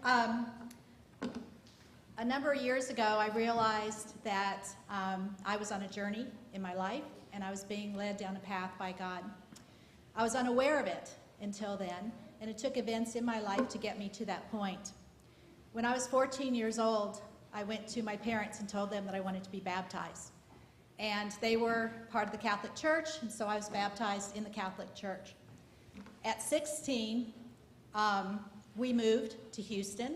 Um, a number of years ago, I realized that I was on a journey in my life, and I was being led down a path by God. I was unaware of it until then, and it took events in my life to get me to that point. When I was 14 years old, I went to my parents and told them that I wanted to be baptized. And they were part of the Catholic Church, and so I was baptized in the Catholic Church. At 16, we moved to Houston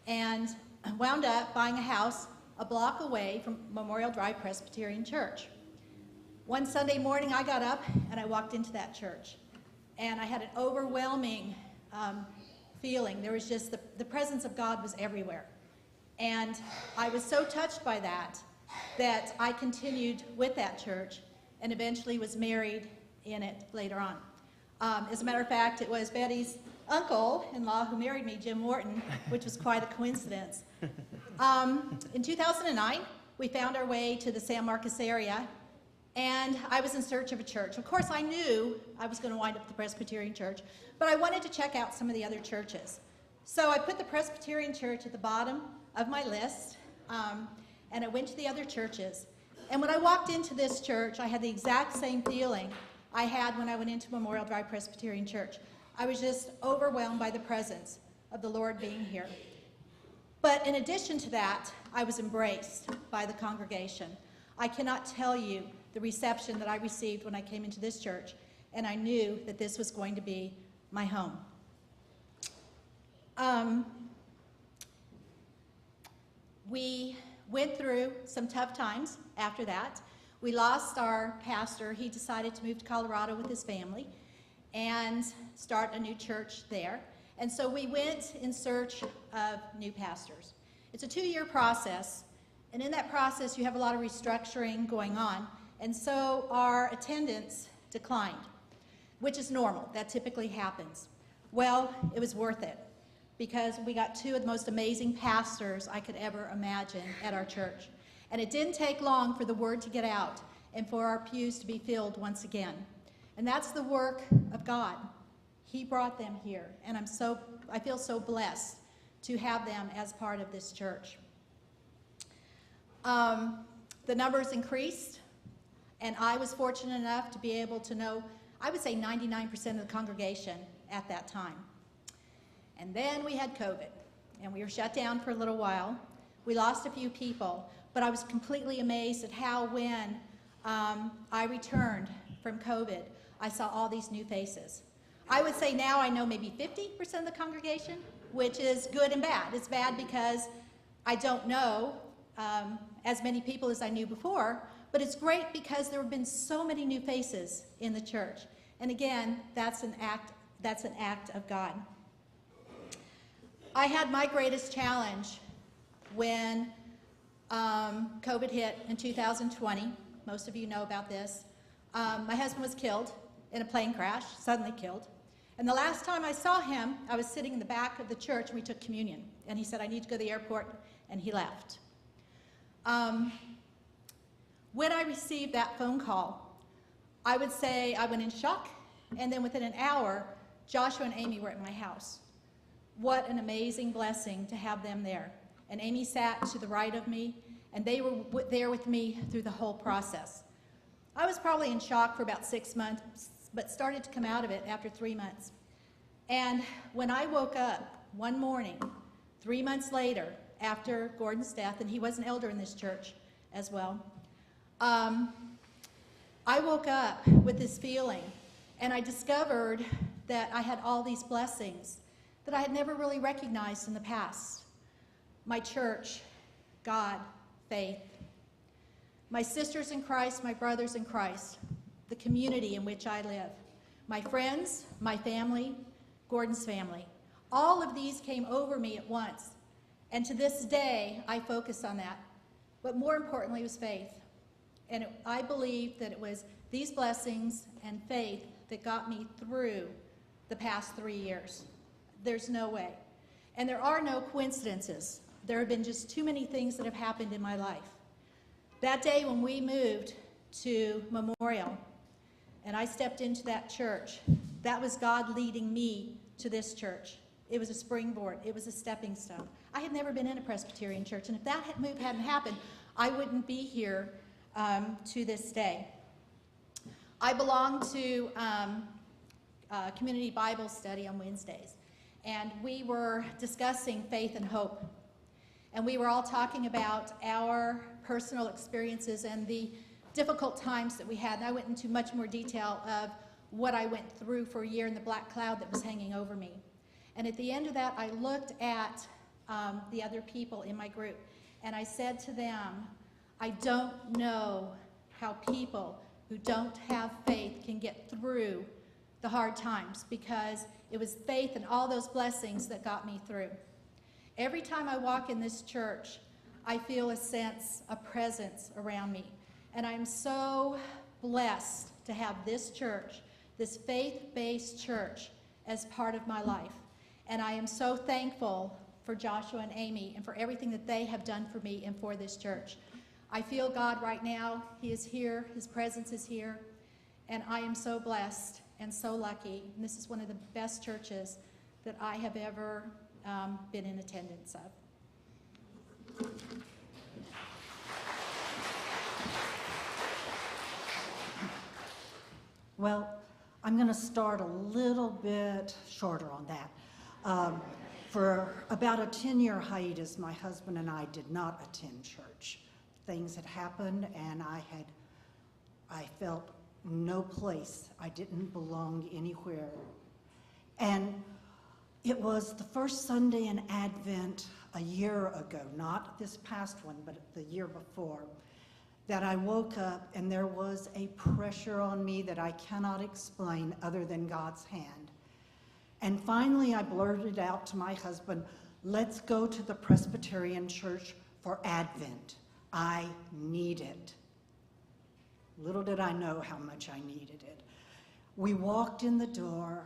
and wound up buying a house a block away from Memorial Drive Presbyterian Church. One Sunday morning, I got up and I walked into that church, and I had an overwhelming feeling. There was just the presence of God was everywhere. And I was so touched by that I continued with that church and eventually was married in it later on. As a matter of fact, it was Betty's uncle-in-law who married me, Jim Wharton, which was quite a coincidence. In 2009, we found our way to the San Marcos area, and I was in search of a church. Of course, I knew I was going to wind up at the Presbyterian Church, but I wanted to check out some of the other churches. So I put the Presbyterian Church at the bottom of my list, and I went to the other churches. And when I walked into this church, I had the exact same feeling I had when I went into Memorial Drive Presbyterian Church. I was just overwhelmed by the presence of the Lord being here. But in addition to that, I was embraced by the congregation. I cannot tell you the reception that I received when I came into this church, and I knew that this was going to be my home. We went through some tough times after that. We lost our pastor. He decided to move to Colorado with his family and start a new church there. And so we went in search of new pastors. It's a 2-year process, and in that process you have a lot of restructuring going on, and so our attendance declined, which is normal. That typically happens. Well, it was worth it, because we got 2 of the most amazing pastors I could ever imagine at our church. And it didn't take long for the word to get out and for our pews to be filled once again. And that's the work of God. He brought them here, and I feel so blessed to have them as part of this church. The numbers increased, and I was fortunate enough to be able to know, I would say 99% of the congregation at that time. And then we had COVID, and we were shut down for a little while. We lost a few people, but I was completely amazed at how when I returned from COVID, I saw all these new faces. I would say now I know maybe 50% of the congregation, which is good and bad. It's bad because I don't know as many people as I knew before, but it's great because there have been so many new faces in the church. And again, that's an act of God. I had my greatest challenge when COVID hit in 2020. Most of you know about this. My husband was killed in a plane crash, suddenly killed. And the last time I saw him, I was sitting in the back of the church and we took communion. And he said, I need to go to the airport, and he left. When I received that phone call, I would say I went in shock, and then within an hour, Joshua and Amy were at my house. What an amazing blessing to have them there. And Amy sat to the right of me, and they were there with me through the whole process. I was probably in shock for about 6 months, but started to come out of it after 3 months. And when I woke up one morning, 3 months later, after Gordon's death, and he was an elder in this church as well, I woke up with this feeling, and I discovered that I had all these blessings that I had never really recognized in the past. My church, God, faith, my sisters in Christ, my brothers in Christ, the community in which I live, my friends, my family, Gordon's family. All of these came over me at once, and to this day I focus on that. But more importantly was faith. And I believe that it was these blessings and faith that got me through the past 3 years. There's no way. And there are no coincidences. There have been just too many things that have happened in my life. That day when we moved to Memorial and I stepped into that church, that was God leading me to this church. It was a springboard. It was a stepping stone. I had never been in a Presbyterian church, and if that move hadn't happened, I wouldn't be here to this day. I belong to community Bible study on Wednesdays, and we were discussing faith and hope. And we were all talking about our personal experiences and the difficult times that we had. And I went into much more detail of what I went through for a year in the black cloud that was hanging over me. And at the end of that, I looked at the other people in my group, and I said to them, I don't know how people who don't have faith can get through the hard times, because it was faith and all those blessings that got me through. Every time I walk in this church, I feel a sense, a presence around me. And I'm so blessed to have this church, this faith-based church, as part of my life. And I am so thankful for Joshua and Amy and for everything that they have done for me and for this church. I feel God right now. He is here. His presence is here. And I am so blessed and so lucky. And this is one of the best churches that I have ever been in attendance of. Well, I'm going to start a little bit shorter on that. For about a 10-year hiatus, my husband and I did not attend church. Things had happened, and I felt no place. I didn't belong anywhere. And it was the first Sunday in Advent a year ago, not this past one, but the year before, that I woke up and there was a pressure on me that I cannot explain other than God's hand. And finally I blurted out to my husband, let's go to the Presbyterian church for Advent. I need it. Little did I know how much I needed it. We walked in the door,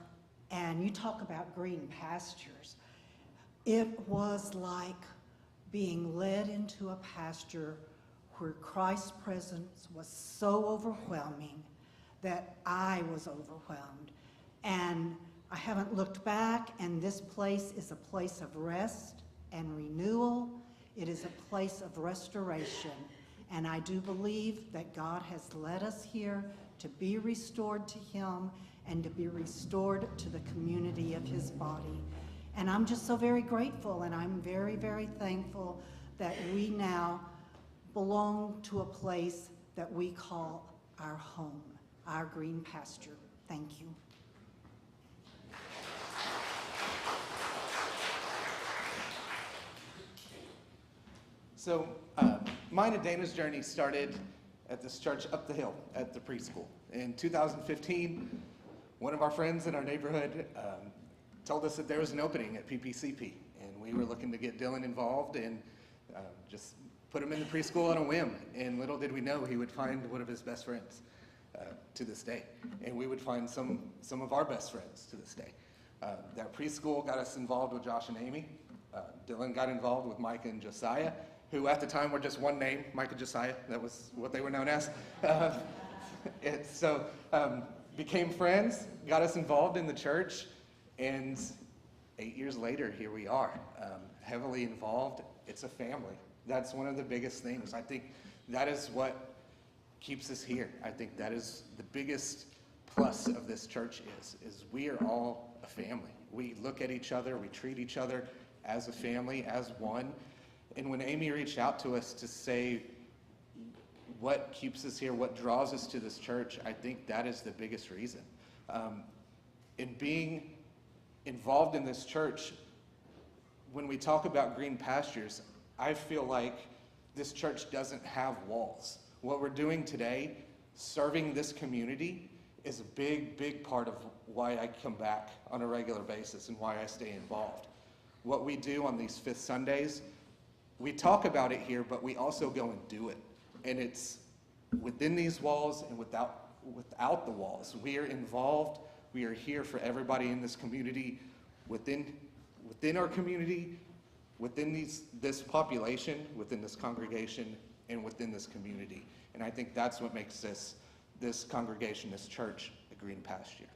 and you talk about green pastures. It was like being led into a pasture where Christ's presence was so overwhelming that I was overwhelmed. And I haven't looked back, and this place is a place of rest and renewal. It is a place of restoration. And I do believe that God has led us here to be restored to Him and to be restored to the community of His body. And I'm just so very grateful, and I'm very, very thankful that we now belong to a place that we call our home, our green pasture. Thank you. So mine and Dana's journey started at this church up the hill at the preschool. In 2015, one of our friends in our neighborhood told us that there was an opening at PPCP, and we were looking to get Dylan involved and just put him in the preschool on a whim. And little did we know he would find one of his best friends to this day, and we would find some of our best friends to this day. That preschool got us involved with Josh and Amy. Dylan got involved with Micah and Josiah, who at the time were just one name, Micah and Josiah. That was what they were known as. Became friends, got us involved in the church, and 8 years later, here we are, heavily involved. It's a family. That's one of the biggest things. I think that is what keeps us here. I think that is the biggest plus of this church is we are all a family. We look at each other, we treat each other as a family, as one. And when Amy reached out to us to say what keeps us here, what draws us to this church, I think that is the biggest reason. In being involved in this church, when we talk about green pastures, I feel like this church doesn't have walls. What we're doing today, serving this community, is a big, big part of why I come back on a regular basis and why I stay involved. What we do on these Fifth Sundays, we talk about it here, but we also go and do it. And it's within these walls and without the walls. We are involved. We are here for everybody in this community, within our community, within this population, within this congregation, and within this community. And I think that's what makes this congregation, this church, a green pasture.